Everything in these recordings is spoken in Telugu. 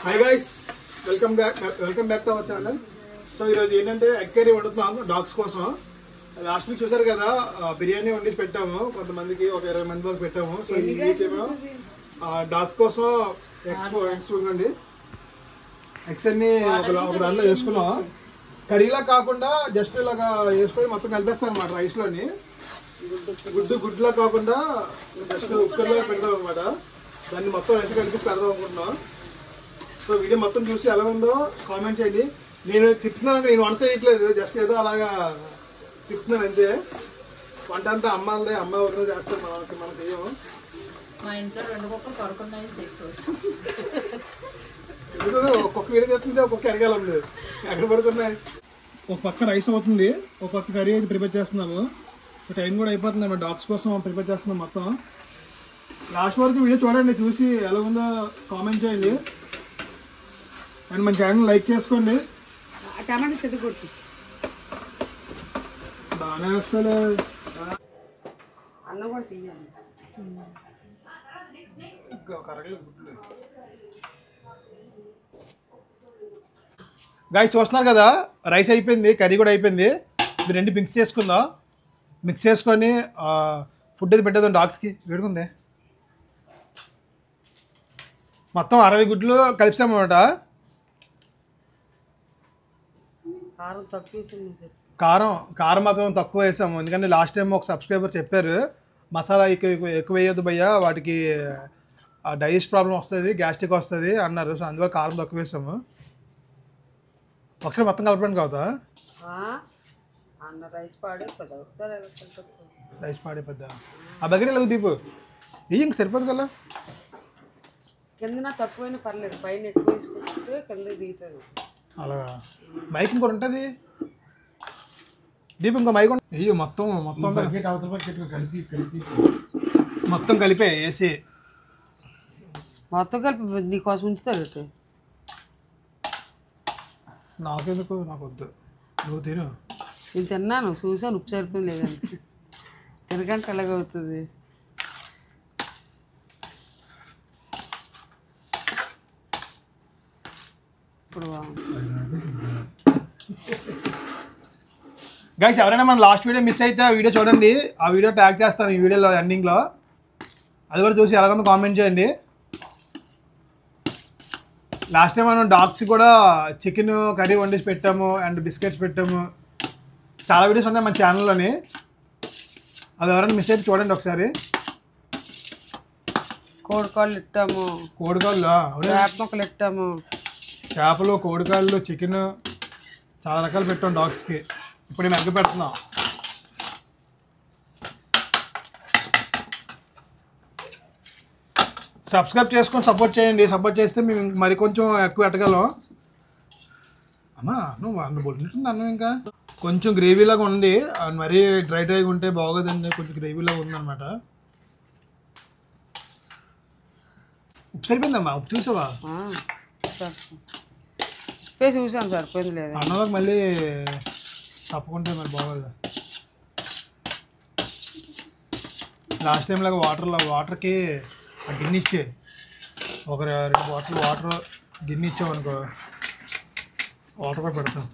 Hi guys, welcome back to our channel. So ఈరోజు ఏంటంటే ఎగ్ కర్రీ వండుతున్నాము డాగ్స్ కోసం. లాస్ట్ వీక్ చూసారు కదా, బిర్యానీ వండి పెట్టాము కొంతమందికి, ఒక 20 మంది వరకు పెట్టాము. సో ఈ వీక్ ఏమో డాగ్స్ కోసం ఎగ్స్ ఉండండి. ఎగ్స్ అన్ని ఒక దాంట్లో వేసుకున్నాం. కర్రీలా కాకుండా జస్ట్ ఇలాగా వేసుకొని మొత్తం కలిపేస్తాం అనమాట రైస్ లోని. గుడ్లా కాకుండా జస్ట్ కుక్కర్లో పెడతాం అనమాట. దాన్ని మొత్తం రైస్ కలిపి పెడదాం అనుకుంటున్నాం. సో వీడియో మొత్తం చూసి ఎలా ఉందో కామెంట్ చేయండి. నేను తిప్పుతున్నాను, నేను వంట చేయట్లేదు, జస్ట్ ఏదో అలాగా తిప్పుతున్నాను అంతే. వంట అంతా అమ్మాలదే, అమ్మ ఒకరిని చేస్తారు, మనం చెయ్యము. మా ఇంట్లో 2 కుక్కలు పడుకున్నాయి. ఒక్కొక్క వీడియో తెస్తుంది, ఒక్కొక్క ఎరగాలం లేదు, ఎక్కడ పడుకున్నాయి. ఒక పక్క రైస్ అవుతుంది, ఒక పక్క కర్రీ అయితే ప్రిపేర్ చేస్తున్నాము. టైం కూడా అయిపోతుంది అన్నమాట. డాగ్స్ కోసం ప్రిపేర్ చేస్తున్నాం మొత్తం. లాస్ట్ వరకు వీడియో చూడండి, చూసి ఎలా ఉందో కామెంట్ చేయండి. అండ్ మన ఛానల్ లైక్ చేసుకోండి. టమాటా చెదగొట్టు బాగానే వస్తుంది. అన్నం కూడా తీయాలి. గాయస్ చూస్తున్నారు కదా, రైస్ అయిపోయింది, కర్రీ కూడా అయిపోయింది. ఇది 2 మిక్స్ చేసుకుందాం. మిక్స్ చేసుకొని ఫుడ్ అయితే పెట్టేద్దాం డాగ్స్కి. వేడుకుంది మొత్తం 60 గుడ్లు కలిపామన్నమాట. కారం మాత్రం తక్కువ వేసాము, ఎందుకంటే లాస్ట్ టైం ఒక సబ్స్క్రైబర్ చెప్పారు మసాలా ఎక్కువ వేయొద్దు భయ్యా, వాటికి డైజెస్ట్ ప్రాబ్లం వస్తుంది, గ్యాస్ట్రిక్ వస్తుంది అన్నారు. సో అందువల్ల కారం తక్కువ వేసాము. ఒకసారి మొత్తం కలపడానికి అవుతా. రైస్ పాడైపోద్దా? ఆ బకెట్ ఇలా దీపు ఇది ఇంక సరిపోదు కదా. కింద తక్కువైనా పర్లేదు, పైన ఎక్కువ వేసుకుంటే కింద దిగుతుంది. అలాగా మైక్ ఇంకోటి ఉంటుంది దీపు, ఇంకో మైక్ ఉంటుంది. అయ్యో మొత్తం కలిపే వేసి మొత్తం కలిపి నీకోసం ఉంచుతారు. నాకెందుకు, నాకు వద్దు, నువ్వు తిను. నేను తిన్నాను, చూసాను, ఉప్పు సరిపోయింది లేదండి. తినకంటే ఎలాగవుతుంది. ఇప్పుడు గైస్, ఎవరైనా మన లాస్ట్ వీడియో మిస్ అయితే ఆ వీడియో చూడండి. ఆ వీడియో ట్యాగ్ చేస్తాను ఈ వీడియోలో ఎండింగ్లో. అది కూడా చూసి ఎలాగొందో కామెంట్ చేయండి. లాస్ట్ టైం మనం డాగ్స్ కూడా చికెన్ కర్రీ వండేసి పెట్టాము అండ్ బిస్కెట్స్ పెట్టాము. చాలా వీడియోస్ ఉన్నాయి మన ఛానల్లోని. అది ఎవరైనా మిస్ అయితే చూడండి ఒకసారి. కోడికాళ్ళు ఇట్టాము, కోడికాళ్ళు, చేప ముక్కలు ఇట్టాము, చేపలు, కోడికాళ్ళు, చికెన్, చాలా రకాలు పెట్టాం డాగ్స్కి. ఇప్పుడు నేను ఎగ్గ పెడుతున్నాం. సబ్స్క్రైబ్ చేసుకొని సపోర్ట్ చేయండి. సపోర్ట్ చేస్తే మేము మరి కొంచెం ఎక్కువ పెట్టగలం. అమ్మా నువ్వు అన్న బొల్లింటుంది అన్నం. ఇంకా కొంచెం గ్రేవీలాగా ఉంది, మరీ డ్రైగా ఉంటే బాగోదండి. కొంచెం గ్రేవీలాగా ఉందన్నమాట. ఉప్పు సరిపోయిందమ్మా, ఉప్పు చూసావా? చూసాను, సరిపోయింది లేదు. అన్నంలోకి మళ్ళీ తప్పకుంటే మరి బాగోదు. లాస్ట్ టైం లాగా వాటర్కి గిన్నె ఇచ్చే, ఒక 2 బాటిల్ వాటర్ గిన్నె ఇచ్చామనుకో, వాటర్ కూడా పెడతాం.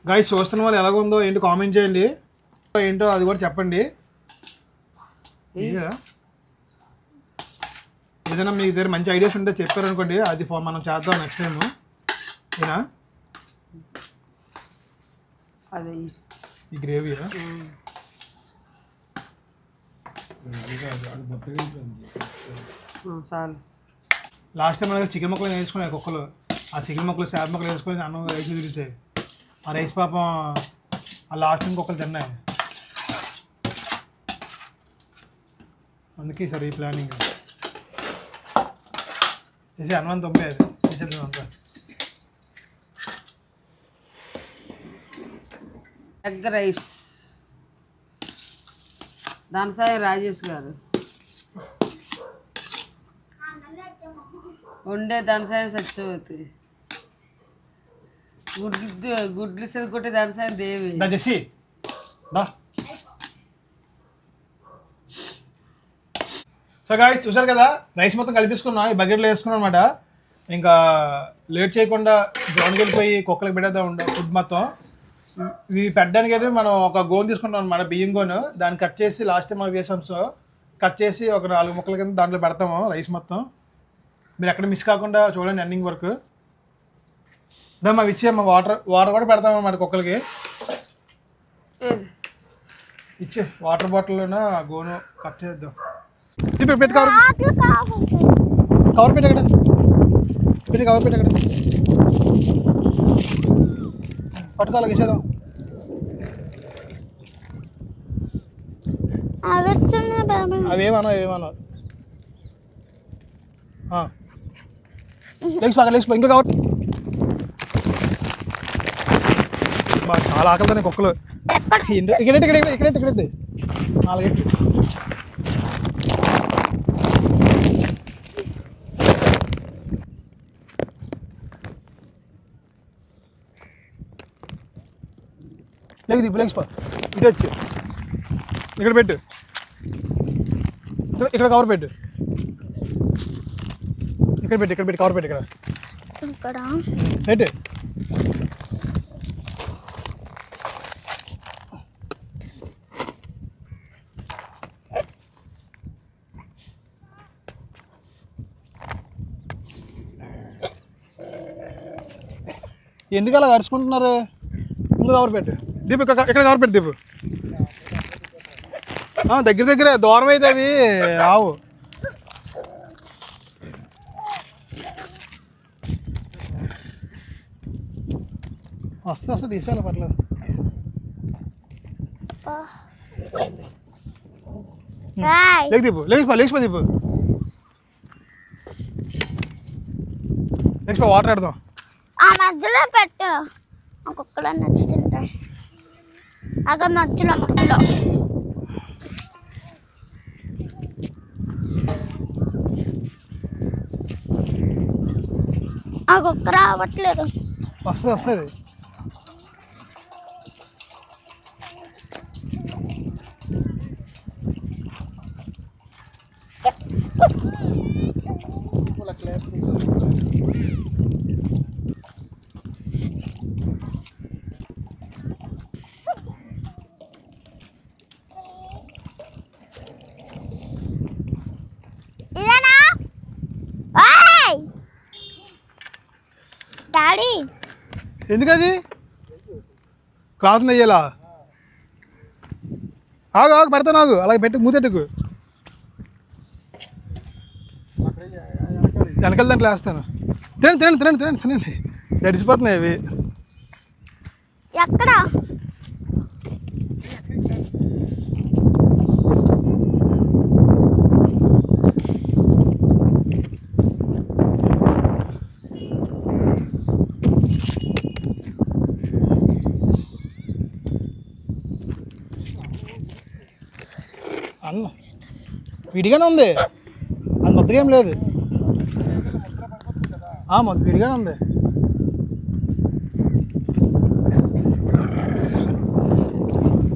గైస్, చూస్తున్న వాళ్ళు ఎలాగుందో ఏంటో కామెంట్ చేయండి. ఏంటో అది కూడా చెప్పండి. ఏదైనా మీ దగ్గర మంచి ఐడియాస్ ఉంటే చెప్పారనుకోండి, అది మనం చేద్దాం నెక్స్ట్ టైము. ఏనా అది ఈ గ్రేవీ చాలు. లాస్ట్ టైం మనకి చికెన్ ముక్కలు వేసుకున్నాయి కుక్కలు. ఆ చికెన్ ముక్కలు, చేప ముక్కలు వేసుకొని అన్నం రైస్ తిరిగితాయి. ఆ రైస్ పాపం ఆ లాస్ట్ ఇంకొకరు తిన్నాయి. అందుకే సార్ ఈ ప్లానింగ్ చేసి అన్నం తొమ్మిది చేసేద్దాం అంతా. ఎగ్ రైస్ దానసాయి రాజేష్ గారు వండే. దానసాయి సత్యవతి గుడ్లు కొట్టే దానసాయి దేవి. సో గాయ్స్ చూసారు కదా, రైస్ మొత్తం కలిపేసుకున్నాం, ఈ బకెట్లో వేసుకున్నాం అనమాట. ఇంకా లేట్ చేయకుండా గ్రౌండ్కి వెళ్ళిపోయి కుక్కలకి పెట్టేద్దాం ఫుడ్ మొత్తం. ఇవి పెట్టడానికి అయితే మనం ఒక గోన్ తీసుకుంటాం అనమాట, బియ్యం గోను. దాన్ని కట్ చేసి లాస్ట్ టైం మనం వేసాం. సో కట్ చేసి ఒక 4 ముక్కల కింద దాంట్లో పెడతాము రైస్ మొత్తం. మీరు ఎక్కడ మిస్ కాకుండా చూడండి ఎండింగ్ వరకు. దాన్ని మాకు ఇచ్చేమ్మా వాటర్ కూడా పెడతాం అన్నమాట కుక్కలకి. ఇచ్చే వాటర్ బాటిల్లోన గోను కట్ చేద్దాం. పెట్టి కవర్ పెట్టి అక్కడ కవర్ పెట్టి అక్కడ పట్టుకోవాలి వేసేద్దాం. అవేమన్నా లేచిపో ఇంకా కవర్. చాలా ఆకలితోనే కుక్కలు. ఇక్కడ 4 లేచిపో. ఇటు వచ్చి ఇక్కడ పెట్టు, ఇక్కడ కవర్ పెట్టు, ఇక్కడ పెట్టి కవర్ పెట్టు, ఇక్కడ పెట్టు. ఎందుకు అలా అరుచుకుంటున్నారు? ఇంకా కవర్ పెట్టు దీపు, ఇక్కడ కవర్ పెట్టు దీపు. దగ్గరే దూరం అయితే అవి రావు. వస్తే తీసేయాలి పర్లేదు. దీపు లేచిపో దీపు, లేచిపో. వాటర్ పెడదాం. ఆ మధ్యలో పెట్టు, ఒక్కొక్కలా నచ్చుతుంటాయి. అక్కడ మధ్యలో ఆ కుక్క రావట్లేదు. వస్తుంది. డాడీ ఎందుకది క్లాత్ నెయ్యాలా? ఆగు పెడతా. నాకు అలాగే పెట్టి మూతెట్టుకు. వెనకాల దాంట్లో వేస్తాను. తినండి. గడిచిపోతున్నాయి అవి. ఎక్కడ అన్న విడిగానే ఉంది, అది మొత్తగా ఏం లేదు. మొత్తం విడిగానే ఉంది.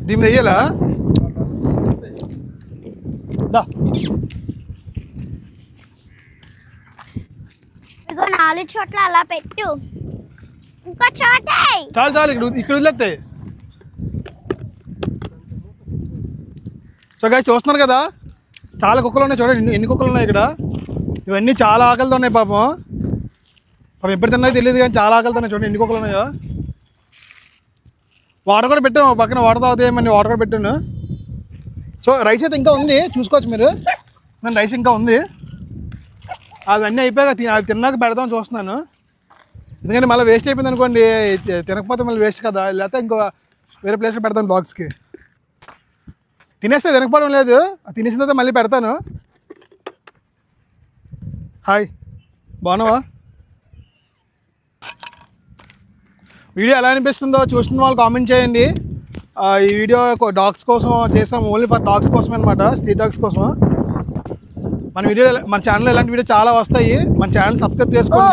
దీని వెయ్యాలా? ఇగో 4 చోట్ల అలా పెట్టు. ఇంకో చోట చాలు ఇక్కడ వదిలేస్తాయి. సో గాయ్స్ చూస్తున్నారు కదా, చాలా కుక్కలు ఉన్నాయి. చూడండి ఎన్ని కుక్కలు ఉన్నాయి ఇక్కడ. ఇవన్నీ చాలా ఆకలితో ఉన్నాయి పాపం. ఎప్పుడు తిన్నాయో తెలియదు కానీ చాలా ఆకలితో ఉన్నాయి. చూడండి ఎన్ని కుక్కలు ఉన్నాయో. వాటర్ కూడా పెట్టాను పక్కన, వాటర్ తాగుతాయేమని వాటర్ కూడా పెట్టాను. సో రైస్ అయితే ఇంకా ఉంది, చూసుకోవచ్చు మీరు. నేను రైస్ ఇంకా ఉంది. అవన్నీ అయిపోయాక అవి తిన్నాక పెడదామని చూస్తున్నాను. ఎందుకంటే మళ్ళీ వేస్ట్ అయిపోయింది అనుకోండి, తినకపోతే మళ్ళీ వేస్ట్ కదా. లేకపోతే ఇంకో వేరే ప్లేస్లో పెడతాను బాక్స్కి. తినేస్తే తినకపోవడం లేదు, తినేసిన తర్వాత మళ్ళీ పెడతాను. హాయ్, బాగున్నావా? వీడియో ఎలా అనిపిస్తుందో చూస్తున్న వాళ్ళు కామెంట్ చేయండి. ఈ వీడియో డాగ్స్ కోసం చేసాం, ఓన్లీ ఫర్ డాగ్స్ కోసం అనమాట, స్ట్రీట్ డాగ్స్ కోసం. మన ఛానల్ ఇలాంటి వీడియో చాలా వస్తాయి. మన ఛానల్ సబ్స్క్రైబ్ చేసుకోండి.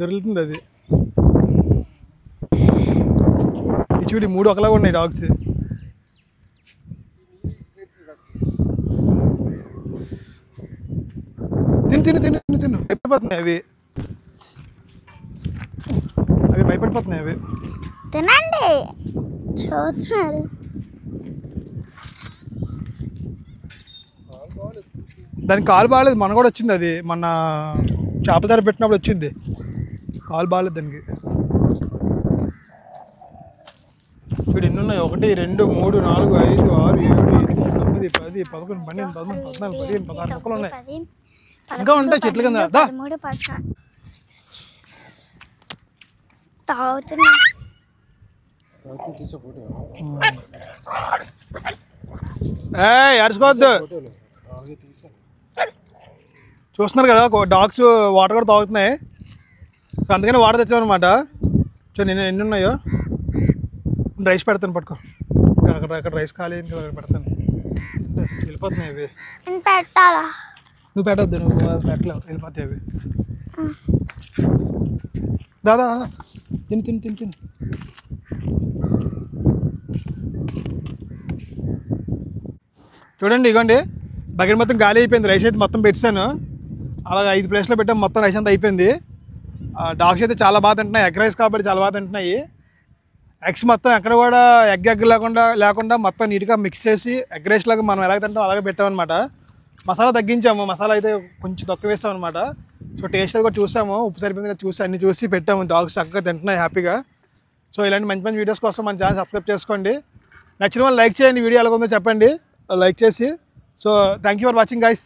దొరుకుతుంది అది. చూడి 3 ఒకలాగా ఉన్నాయి డాగ్స్. తిను తిను తిను తిను తిను భయపడిపోతున్నాయి అవి అవి భయపడిపోతున్నాయి అవి తినండి చూస్తున్నారు. దానికి కాలు బాగాలేదు, మన కూడా వచ్చింది అది మన చేపల ధర పెట్టినప్పుడు వచ్చింది, కాలు బాగాలేదు దానికి. ఇప్పుడు ఎన్ని ఉన్నాయి? 1 2 3 4 5 6 7 8 9 10 11 12 13 14 15 16 మొక్కలు ఉన్నాయి. ఇంకా ఉంటాయి చెట్ల కింద. తాగుతున్నా. అరుచుకోవద్దు. చూస్తున్నారు కదా డాగ్స్ వాటర్ కూడా తాగుతున్నాయి, అందుకని వాటర్ తెచ్చామన్నమాట. సో నేను ఎన్ని ఉన్నాయో రైస్ పెడతాను, పట్టుకో. అక్కడ రైస్ ఖాళీ అక్కడ పెడతాను. వెళ్ళిపోతున్నాయి అవి. పెట్టాలా? నువ్వు పెట్టద్దు, నువ్వు పెట్టలేవు, వెళ్ళిపోతాయి అవి. దాదా తిని తిని తిని తిని. చూడండి ఇగోండి, బకెట్ మొత్తం గాలి అయిపోయింది. రైస్ అయితే మొత్తం పెట్టాను, అలాగే 5 ప్లేస్లో పెట్టాము, మొత్తం రైస్ అంతా అయిపోయింది. డాగ్స్ అయితే చాలా బాగా తింటున్నాయి, ఎగ్ రైస్ కాబట్టి చాలా బాగా తింటున్నాయి. ఎగ్స్ మొత్తం ఎక్కడ కూడా ఎగ్ లేకుండా మొత్తం నీట్గా మిక్స్ చేసి ఎగ్ రైస్ లాగా మనం ఎలాగ తింటాం అలాగే పెట్టామన్నమాట. మసాలా తగ్గించాము, మసాలా అయితే కొంచెం తక్కువ వేస్తాం అనమాట. సో టేస్ట్ అది కూడా చూసాము, ఉప్పు సరిపోయింది చూసి అన్ని చూసి పెట్టాము. డాగ్స్ చక్కగా తింటున్నాయి హ్యాపీగా. సో ఇలాంటి మంచి మంచి వీడియోస్ కోసం మన ఛానల్ సబ్స్క్రైబ్ చేసుకోండి. నచ్చిన వాళ్ళు లైక్ చేయండి, వీడియో ఎలా ఉందో చెప్పండి లైక్ చేసి. So thank you for watching guys.